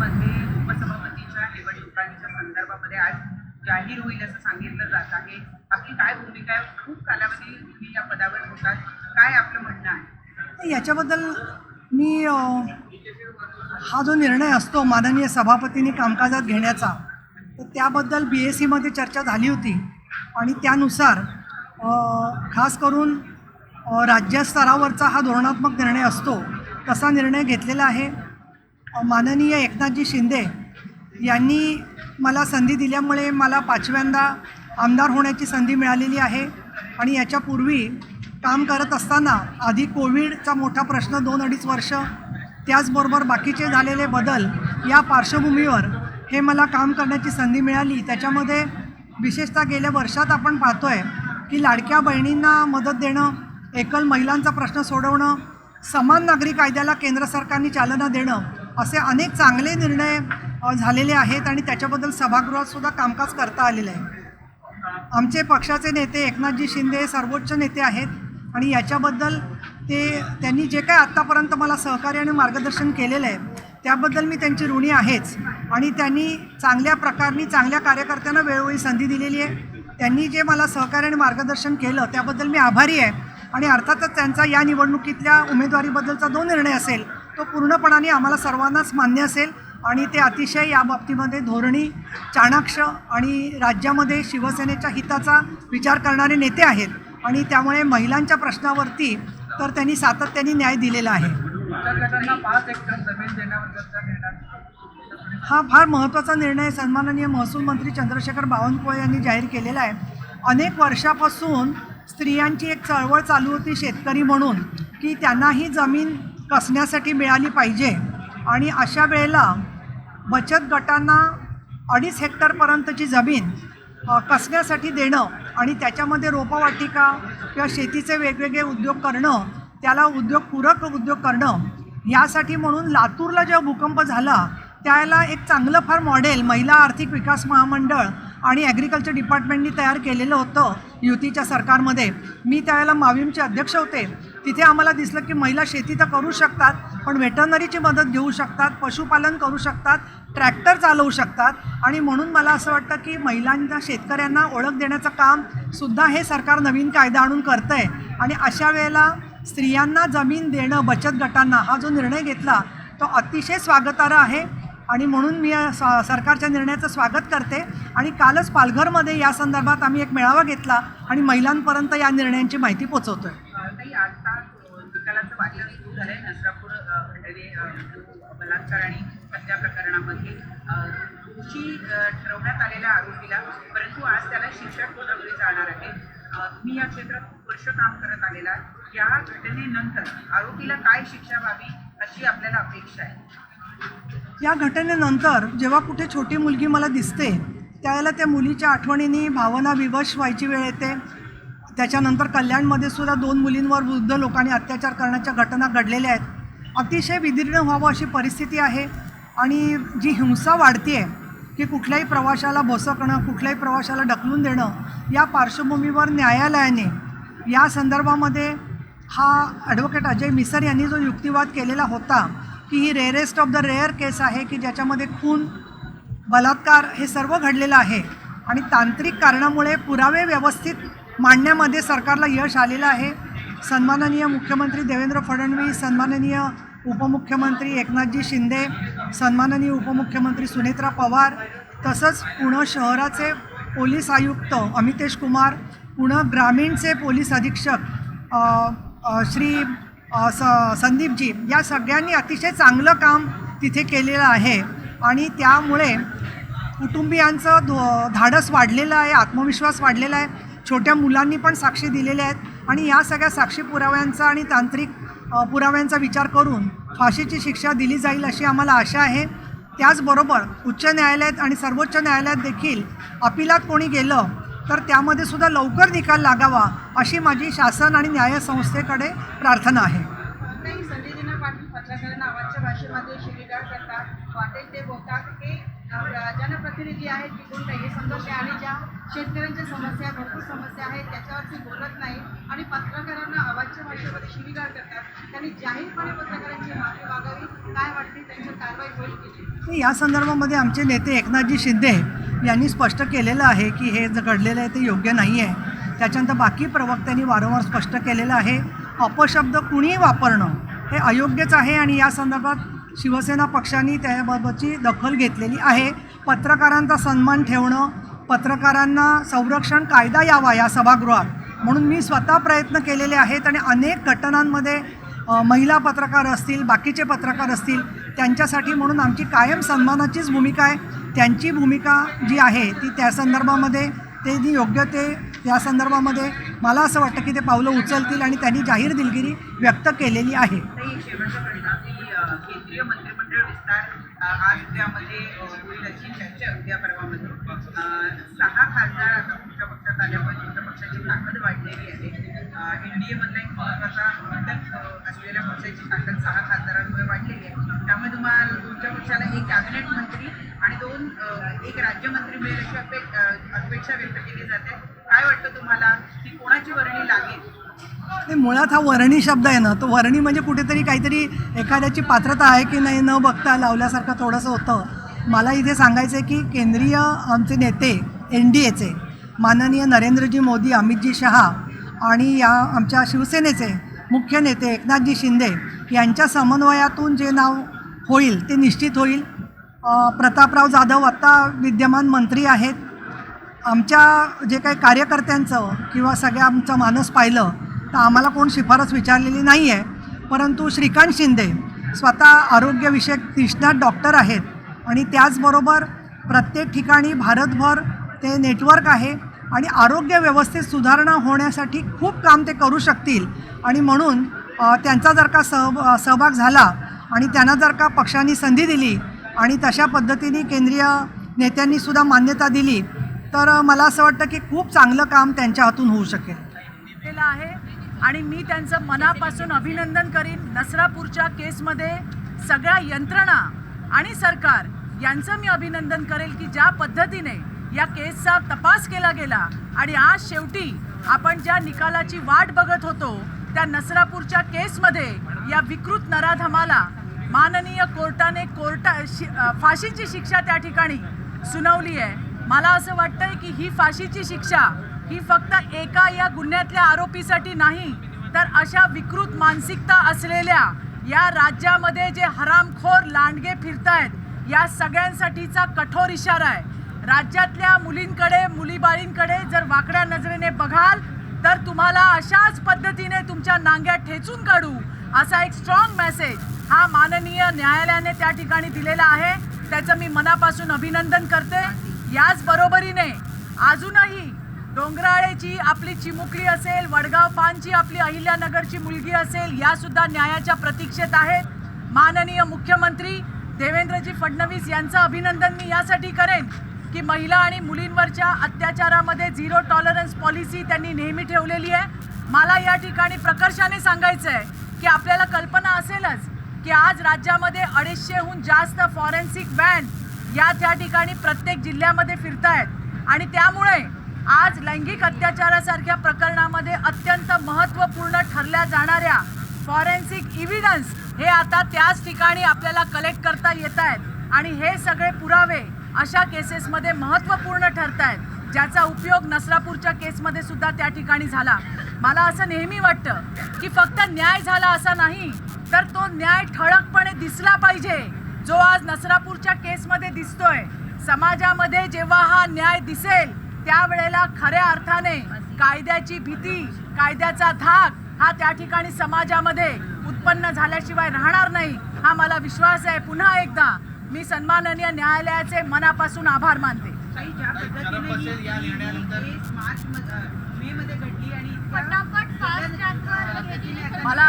महाराष्ट्रामध्ये उपसभापतीच्या निवडणुकांच्या संदर्भामध्ये आज जाहीर होईल असं सांगितलं जात आहे. आपली काय भूमिका आहे? खूप कालावधी तुम्ही या पदावर होतात, काय आपलं म्हणणं आहे? याच्याबद्दल मी हा जो निर्णय असतो माननीय सभापतींनी कामकाजात घेण्याचा, तर त्याबद्दल BSCमध्ये चर्चा झाली होती आणि त्यानुसार खास करून राज्यस्तरावरचा हा धोरणात्मक निर्णय असतो तसा निर्णय घेतलेला आहे. माननीय एकनाथजी शिंदे यांनी मला संधी दिल्यामुळे मला 5व्यांदा आमदार होण्याची संधी मिळालेली आहे आणि याच्यापूर्वी काम करत असताना आधी कोविडचा मोठा प्रश्न 2-2.5 वर्ष, त्याचबरोबर बाकीचे झालेले बदल या पार्श्वभूमीवर हे मला काम करण्याची संधी मिळाली. त्याच्यामध्ये विशेषतः गेल्या वर्षात आपण पाहतो आहे की लाडक्या बहिणींना मदत देणं, एकल महिलांचा प्रश्न सोडवणं, समान नागरी कायद्याला केंद्र सरकारने चालना देणं, असे अनेक चांगले निर्णय झालेले आहेत आणि त्याच्याबद्दल सभागृहातसुद्धा कामकाज करता आलेलं आहे. आमचे पक्षाचे नेते एकनाथजी शिंदे सर्वोच्च नेते आहेत आणि याच्याबद्दल त्यांनी जे काय आत्तापर्यंत मला सहकार्य आणि मार्गदर्शन केलेलं आहे त्याबद्दल मी त्यांची ऋणी आहेच. आणि त्यांनी चांगल्या प्रकारे चांगल्या कार्यकर्त्यांना वेळोवेळी संधी दिलेली आहे. त्यांनी जे मला सहकार्य आणि मार्गदर्शन केलं त्याबद्दल मी आभारी आहे आणि अर्थातच त्यांचा या निवडणुकीतल्या उमेदवारीबद्दलचा जो निर्णय असेल तो पूर्णपणाने आम्हाला सर्वांनाच मान्य असेल आणि ते अतिशय या बाबतीमध्ये धोरणी, चाणाक्ष आणि राज्यामध्ये शिवसेनेच्या हिताचा विचार करणारे नेते आहेत आणि त्यामुळे महिलांच्या प्रश्नावरती तर त्यांनी सातत्याने न्याय दिलेला आहे. हा फार महत्त्वाचा निर्णय सन्माननीय महसूल मंत्री चंद्रशेखर बावनकुळे यांनी जाहीर केलेला आहे. अनेक वर्षापासून स्त्रियांची एक चळवळ चालू होती शेतकरी म्हणून की त्यांनाही जमीन कसण्यासाठी मिळाली पाहिजे आणि अशा वेळेला बचत गटांना 2.5 हेक्टरपर्यंतची जमीन कसण्यासाठी देणं आणि त्याच्यामध्ये रोपवाटिका किंवा शेतीचे वेगवेगळे उद्योग करणं, त्याला उद्योगपूरक उद्योग करणं, यासाठी म्हणून लातूरला जेव्हा भूकंप झाला त्यावेळेला एक चांगलं फार मॉडेल महिला आर्थिक विकास महामंडळ आणि ॲग्रिकल्चर डिपार्टमेंटनी तयार केलेलं होतं युतीच्या सरकारमध्ये. मी त्यावेळेला माविमचे अध्यक्ष होते. तिथे आम्हाला दिसलं की महिला शेती तर करू शकतात पण वेटरनरीची मदत घेऊ शकतात, पशुपालन करू शकतात, ट्रॅक्टर चालवू शकतात आणि म्हणून मला असं वाटतं की महिलांना, शेतकऱ्यांना ओळख देण्याचं काम सुद्धा हे सरकार नवीन कायदा आणून करतं आहे. आणि अशा वेळेला स्त्रियांना जमीन देणं बचत गटांना हा जो निर्णय घेतला तो अतिशय स्वागतार्ह आहे आणि म्हणून मी सरकारच्या निर्णयाचं स्वागत करते. आणि कालच पालघरमध्ये या संदर्भात आम्ही एक मेळावा घेतला आणि महिलांपर्यंत या निर्णयांची माहिती पोचवतो आहे. आता निकालाचं वाचन सुरू झालंय नसरापूर खंडणी बलात्कार आणि हत्या प्रकरणामध्ये दोषी ठरवण्यात आलेल्या आरोपीला, परंतु आज त्याला शिक्षा ठोठावली जाणार आहे. तुम्ही या क्षेत्रात खूप वर्ष काम करत आलेला, या घटनेनंतर आरोपीला काय शिक्षा व्हावी अशी आपल्याला अपेक्षा आहे? या घटनेनंतर जेव्हा कुठे छोटी मुलगी मला दिसते त्यावेळेला त्या मुलीच्या आठवणींनी भावना विवश व्हायची वेळ येते. त्याच्यानंतर कल्याणमध्ये सुद्धा 2 मुलींवर वृद्ध लोकांनी अत्याचार करण्याच्या घटना घडलेल्या आहेत. अतिशय विदीर्ण व्हावं अशी परिस्थिती आहे आणि जी हिंसा वाढते आहे की कुठल्याही प्रवाशाला भोसकणं, कुठल्याही प्रवाशाला ढकलून देणं, या पार्श्वभूमीवर न्यायालयाने या संदर्भामध्ये हा ॲडव्होकेट अजय मिसर यांनी जो युक्तिवाद केलेला होता की ही रेअरेस्ट ऑफ द रेअर केस आहे की ज्याच्यामध्ये खून, बलात्कार हे सर्व घडलेलं आहे आणि तांत्रिक कारणामुळे पुरावे व्यवस्थित मांडण्यामध्ये सरकारला यश आलेलं आहे. सन्माननीय मुख्यमंत्री देवेंद्र फडणवीस, सन्माननीय उपमुख्यमंत्री एकनाथजी शिंदे, सन्माननीय उपमुख्यमंत्री सुनेत्रा पवार, तसंच पुणे शहराचे पोलीस आयुक्त अमितेश कुमार, पुणे ग्रामीणचे पोलीस अधीक्षक श्री संदीपजी, या सगळ्यांनी अतिशय चांगलं काम तिथे केलेलं आहे आणि त्यामुळे कुटुंबियांचं धाडस वाढलेलं आहे, आत्मविश्वास वाढलेला आहे. छोट्या मुलांनी पण साक्षी दिलेल्या आहेत आणि या सगळ्या साक्षी पुराव्यांचा आणि तांत्रिक पुराव्यांचा विचार करून फाशीची शिक्षा दिली जाईल अशी आम्हाला आशा आहे. त्याचबरोबर उच्च न्यायालयात आणि सर्वोच्च न्यायालयात देखील अपिलात कोणी गेलं तर त्यामध्ये सुद्धा लवकर निकाल लागावा अशी माझी शासन आणि न्यायसंस्थेकडे प्रार्थना आहे. संजय पाटील पत्रकार नावाच्या भाषेमध्ये शिवीगाळ करतात, वाटेल ते बोलतात. हे जनप्रतिनिधी आहेत की कोण काही समजा शहरीच्या शेतकऱ्यांच्या समस्या, भरपूर समस्या आहेत, त्याच्यावरती बोलत नाही आणि पत्रकारांना अवाच्य भाषेमध्ये शिवीगाळ करतात. त्यांनी जाहीरपणे पत्रकारांची माफी मागावी. काय वाटते, त्यांच्यावर कारवाई होईल की नाही? या संदर्भामध्ये आमचे नेते एकनाथजी शिंदे यांनी स्पष्ट केलेलं आहे की हे जे घडलेलं आहे ते योग्य नाही आहे. त्याच्यानंतर बाकी प्रवक्त्यांनी वारंवार स्पष्ट केलेलं आहे. अपशब्द कुणीही वापरणं हे अयोग्यच आहे आणि या संदर्भात शिवसेना पक्षाने त्याबाबतची दखल घेतलेली आहे. पत्रकारांचा सन्मान ठेवणं, पत्रकारांना संरक्षण कायदा यावा या सभागृहात म्हणून मी स्वतः प्रयत्न केलेले आहेत आणि अनेक घटनांमध्ये महिला पत्रकार असतील, बाकीचे पत्रकार असतील, त्यांच्यासाठी म्हणून आमची कायम सन्मानाचीच भूमिका आहे. त्यांची भूमिका जी आहे ती त्या संदर्भामध्ये ते जी योग्य ते या संदर्भामध्ये मला असं वाटतं की ते पावलं उचलतील आणि त्यांनी जाहीर दिलगिरी व्यक्त केलेली आहे. ताई, शेवटचा प्रश्न की केंद्रीय मंत्रिमंडळ विस्तार आज उद्यामध्ये होईल अशी चर्चा आहे. उद्या परवामध्ये 6 खासदार आता तुमच्या पक्षात आल्यामुळे तुमच्या पक्षाची ताकद वाढलेली आहे. NDA मधला एक महत्त्वाचा घटक असलेल्या पक्षाची ताकद 6 खासदारांमुळे वाढलेली आहे. त्यामुळे तुम्हाला तुमच्या पक्षाला एक कॅबिनेट मंत्री आणि एक राज्यमंत्री मिळेल अशी अपेक्षा व्यक्त केली जाते. काय वाटतं तुम्हाला की कोणाची वर्णी लागेल? ते मुळात हा वर्णी शब्द आहे ना, तो वर्णी म्हणजे कुठेतरी काहीतरी एखाद्याची पात्रता आहे की नाही न बघता लावल्यासारखं थोडंसं होतं. मला इथे सांगायचं आहे की केंद्रीय आमचे नेते NDAचे माननीय नरेंद्रजी मोदी, अमितजी शहा आणि या आमच्या शिवसेनेचे मुख्य नेते एकनाथजी शिंदे यांच्या समन्वयातून जे नाव होईल ते निश्चित होईल. प्रतापराव जाधव आत्ता विद्यमान मंत्री आहेत. आमच्या जे काही कार्यकर्त्यांचं किंवा सगळ्या आमचं मानस पाहिलं तर आम्हाला कोण शिफारस विचारलेली नाही आहे. परंतु श्रीकांत शिंदे स्वतः आरोग्यविषयक निष्णात डॉक्टर आहेत आणि त्याचबरोबर प्रत्येक ठिकाणी भारतभर ते नेटवर्क आहे आणि आरोग्य व्यवस्थेत सुधारणा होण्यासाठी खूप काम ते करू शकतील आणि म्हणून त्यांचा जर का सहभाग झाला आणि त्यांना जर का पक्षाने संधी दिली आणि तशा पद्धतीने केंद्रीय नेत्यांनीसुद्धा मान्यता दिली तर मला असं वाटतं की खूप चांगलं काम त्यांच्या हातून होऊ शकेल. केलं आहे आणि मी त्यांचं मनापासून अभिनंदन करीन. नसरापूरच्या केसमध्ये सगळ्या यंत्रणा आणि सरकार यांचं मी अभिनंदन करेल की ज्या पद्धतीने या केसचा तपास केला गेला आणि आज शेवटी आपण ज्या निकालाची वाट बघत होतो त्या नसरापूरच्या केसमध्ये या विकृत नराधमाला माननीय कोर्टाने फाशीची शिक्षा त्या ठिकाणी सुनावली आहे. मला असं वाटतंय की ही फाशीची शिक्षा ही फक्त एका या गुन्ह्यातल्या आरोपीसाठी नाही तर अशा विकृत मानसिकता असलेल्या या राज्यामध्ये जे हरामखोर लांडगे फिरतायत या सगळ्यांसाठीचा कठोर इशारा आहे. राज्यातल्या मुलींकडे, मुलीबाळींकडे जर वाकड्या नजरेने बघाल तर तुम्हाला अशाच पद्धतीने तुमच्या नांग्यात ठेचून काढू असा एक स्ट्रॉंग मेसेज हा माननीय न्यायालयाने त्या ठिकाणी दिलेला आहे. त्याचं मी मनापासून अभिनंदन करते. याच बरोबरीने अजूनही डोंगराळेची आपली चिमुकली असेल, वडगाव पानची आपली अहिल्यानगरची मुलगी असेल, यासुद्धा न्यायाच्या प्रतीक्षेत आहेत. माननीय मुख्यमंत्री देवेंद्रजी फडणवीस यांचं अभिनंदन मी यासाठी करेन की महिला आणि मुलींवरच्या अत्याचारामध्ये 0 टॉलरन्स पॉलिसी त्यांनी नेहमी ठेवलेली आहे. मला या ठिकाणी प्रकर्षाने सांगायचं आहे की आपल्याला कल्पना असेलच की आज राज्यामध्ये 250हून जास्त फॉरेन्सिक व्हॅन या त्या ठिकाणी प्रत्येक जिल्ह्यामध्ये फिरतायत आणि त्यामुळे आज लैंगिक अत्याचारासारख्या प्रकरणामध्ये अत्यंत महत्त्वपूर्ण ठरल्या जाणाऱ्या फॉरेन्सिक इव्हिडन्स हे आता त्याच ठिकाणी आपल्याला कलेक्ट करता येत आहेत आणि हे सगळे पुरावे अशा केसेसमध्ये महत्त्वपूर्ण ठरत आहेत, ज्याचा उपयोग नसरापूरच्या केसमध्ये सुद्धा त्या ठिकाणी झाला. मला असं नेहमी वाटतं की फक्त न्याय झाला असा नाही तर तो न्याय ठळकपणे दिसला पाहिजे, जो आज नसरापूरच्या केसमध्ये दिसतोय. समाजामध्ये जेव्हा हा न्याय दिसेल त्यावेळेला खऱ्या अर्थाने कायद्याची भीती, कायद्याचा धाक हा त्या ठिकाणी समाजामध्ये उत्पन्न झाल्याशिवाय राहणार नाही हा मला विश्वास आहे. पुन्हा एकदा मी सन्माननीय न्यायालयाचे मनापासून आभार मानते. काही ज्या पद्धतीने केस मेमध्ये घडली आणि मला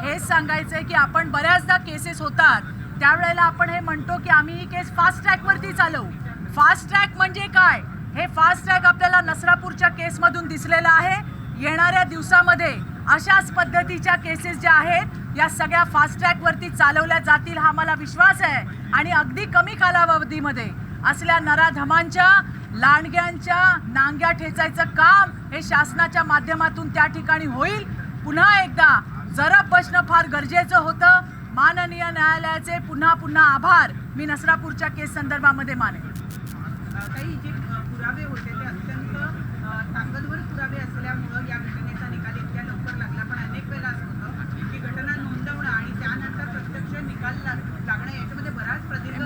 हेच सांगायचं आहे की आपण बऱ्याचदा केसेस होतात त्यावेळेला आपण हे म्हणतो की आम्ही ही केस फास्ट ट्रॅकवरती चालवू. फास्ट ट्रॅक म्हणजे काय? हे फास्ट ट्रॅक आपल्याला नसरापूरच्या केसमधून दिसलेलं आहे. येणाऱ्या दिवसामध्ये अशाच पद्धतीच्या केसेस ज्या आहेत या सगळ्या फास्ट ट्रॅकवरती चालवल्या जातील हा मला विश्वास आहे. आणि अगदी कमी कालावधीमध्ये असल्या नराधमांच्या लांडग्यांच्या नांग्या ठेचायचं काम हे शासनाच्या माध्यमातून त्या ठिकाणी होईल. पुन्हा एकदा जरा बसणं फार गरजेचं होतं. माननीय न्यायालयाचे पुन्हा पुन्हा आभार मी नसरापूरच्या केस संदर्भामध्ये मानेन. काही जे पुरावे होते ते अत्यंत ताकदवर पुरावे असल्यामुळं या घटनेचा निकाल इतक्या लवकर लागला. पण अनेक वेळेला असं होतं की घटना नोंदवणं आणि त्यानंतर प्रत्यक्ष निकाल लागणं याच्यामध्ये बराच प्रदीर्घ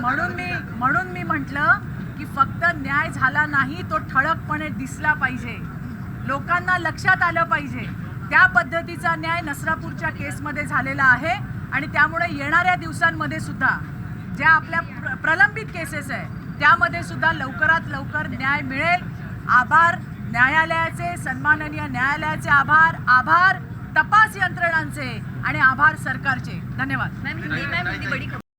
म्हणून मी म्हटलं की फक्त न्याय झाला नाही, तो ठळकपणे दिसला पाहिजे, लोकांना लक्षात आलं पाहिजे. त्या पद्धतीचा न्याय नसरापूरच्या केसमध्ये झालेला आहे. आणि त्यामुळे येणाऱ्या दिवसांमध्ये सुद्धा ज्या आपल्या प्रलंबित केसेस आहे त्यामध्ये सुद्धा लवकरात लवकर न्याय मिळेल. आभार न्यायालयाचे, सन्माननीय न्यायालयाचे आभार तपास यंत्रणांचे आणि आभार सरकारचे. धन्यवाद.